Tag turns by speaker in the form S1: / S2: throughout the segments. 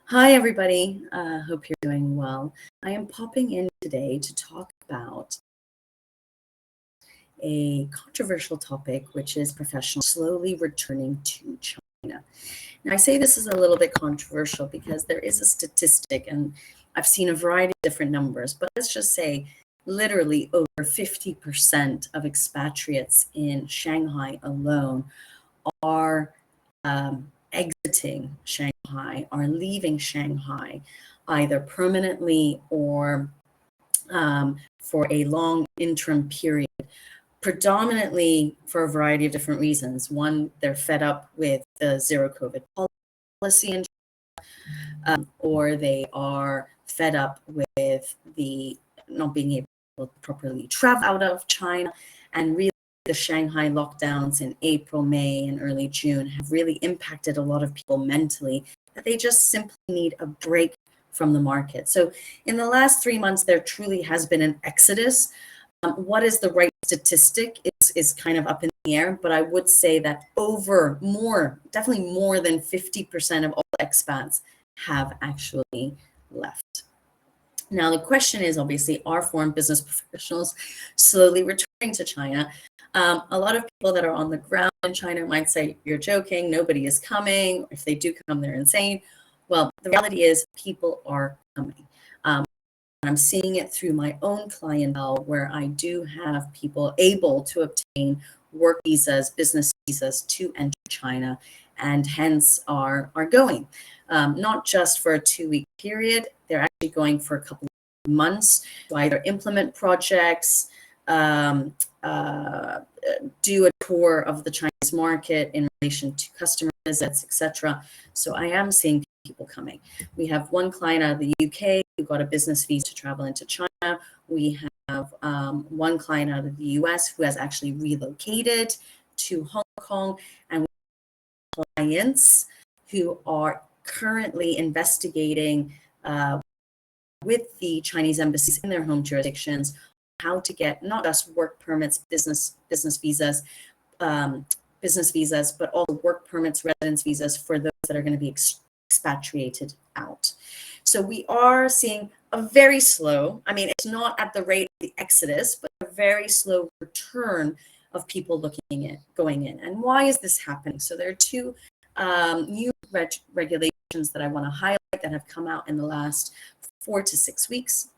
S1: Hi, everybody. Hope you're doing well. I am popping in today to talk about a controversial topic, which is professionals slowly returning to China. Now, I say this is a little bit controversial because there is a statistic, and I've seen a variety of different numbers, but let's just say literally over 50% of expatriates in Shanghai alone are exiting Shanghai, are leaving Shanghai, either permanently or for a long interim period, predominantly for a variety of different reasons. One, they're fed up with the zero COVID policy in or they are fed up with the not being able to properly travel out of China. And really, the Shanghai lockdowns in April, May, and early June have really impacted a lot of people mentally, that they just simply need a break from the market. So in the last 3 months, there truly has been an exodus. What is the right statistic is kind of up in the air, but I would say that definitely more than 50% of all expats have actually left. Now, the question is obviously, are foreign business professionals slowly returning to China? A lot of people that are on the ground in China might say, you're joking, nobody is coming. If they do come, they're insane. Well, the reality is people are coming. I'm seeing it through my own clientele, where I do have people able to obtain work visas, business visas to enter China, and hence are going. Not just for a 2-week period, they're actually going for a couple of months to either implement projects, do a tour of the Chinese market in relation to customer visits, etc. So I am seeing people coming. We have one client out of the UK who got a business visa to travel into China. We have one client out of the US who has actually relocated to Hong Kong, and we have clients who are currently investigating with the Chinese embassies in their home jurisdictions how to get not just work permits, business visas, but also work permits, residence visas for those that are going to be expatriated out. So we are seeing a very slow, it's not at the rate of the exodus, but a very slow return of people going in. And why is this happening? So there are two new regulations that I want to highlight that have come out in the last 4 to 6 weeks.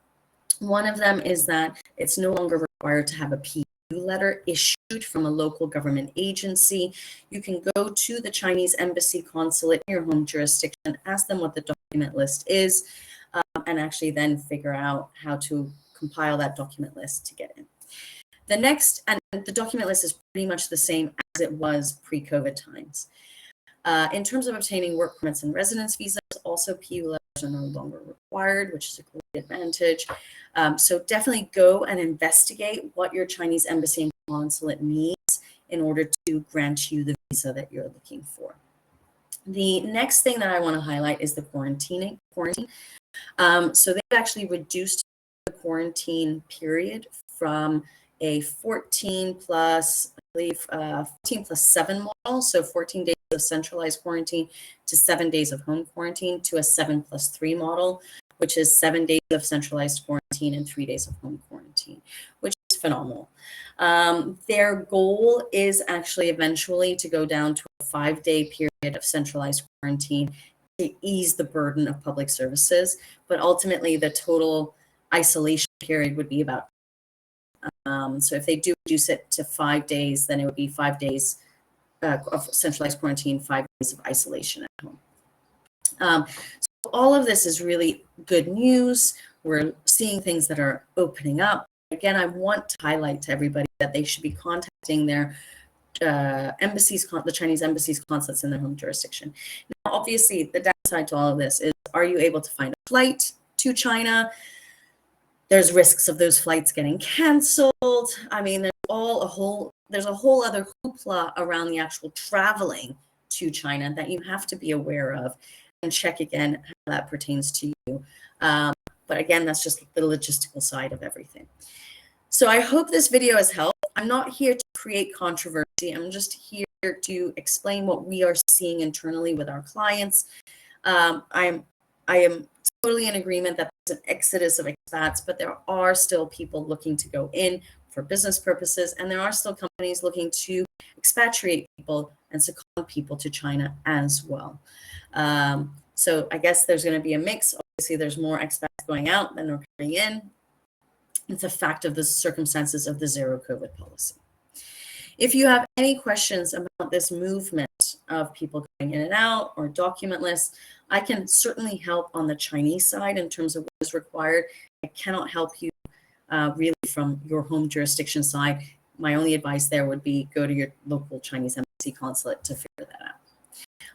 S1: One of them is that it's no longer required to have a PU letter issued from a local government agency. You can go to the Chinese embassy consulate in your home jurisdiction, ask them what the document list is, and actually then figure out how to compile that document list to get in. The next, and the document list is pretty much the same as it was pre-COVID times. In terms of obtaining work permits and residence visas, also PU letters are no longer required, which is a great advantage. So definitely go and investigate what your Chinese embassy and consulate needs in order to grant you the visa that you're looking for. The next thing that I want to highlight is the quarantine. So they've actually reduced the quarantine period from a 14 plus 7 model, so 14 days of centralized quarantine to 7 days of home quarantine, to a 7+3 model, which is 7 days of centralized quarantine and 3 days of home quarantine, which is phenomenal. Their goal is actually eventually to go down to a 5-day period of centralized quarantine to ease the burden of public services, but ultimately the total isolation period would be about so if they do reduce it to 5 days, then it would be 5 days of centralized quarantine, 5 days of isolation at home. So all of this is really good news. We're seeing things that are opening up. Again, I want to highlight to everybody that they should be contacting their embassies, the Chinese embassies, consulates in their home jurisdiction. Now, obviously, the downside to all of this is, are you able to find a flight to China? There's risks of those flights getting canceled. There's a whole other hoopla around the actual traveling to China that you have to be aware of and check again how that pertains to you. But again, that's just the logistical side of everything. So I hope this video has helped. I'm not here to create controversy. I'm just here to explain what we are seeing internally with our clients. I'm I am totally in agreement that there's an exodus of expats, but there are still people looking to go in for business purposes, and there are still companies looking to expatriate people and second people to China as well. So I guess there's going to be a mix. Obviously, there's more expats going out than are coming in. It's a fact of the circumstances of the zero COVID policy. If you have any questions about this movement of people going in and out or documentless, I can certainly help on the Chinese side in terms of what is required. I cannot help you really from your home jurisdiction side. My only advice there would be go to your local Chinese embassy consulate to figure that out.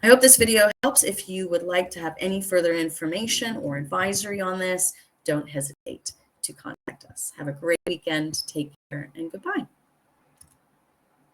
S1: I hope this video helps. If you would like to have any further information or advisory on this, don't hesitate to contact us. Have a great weekend. Take care and goodbye.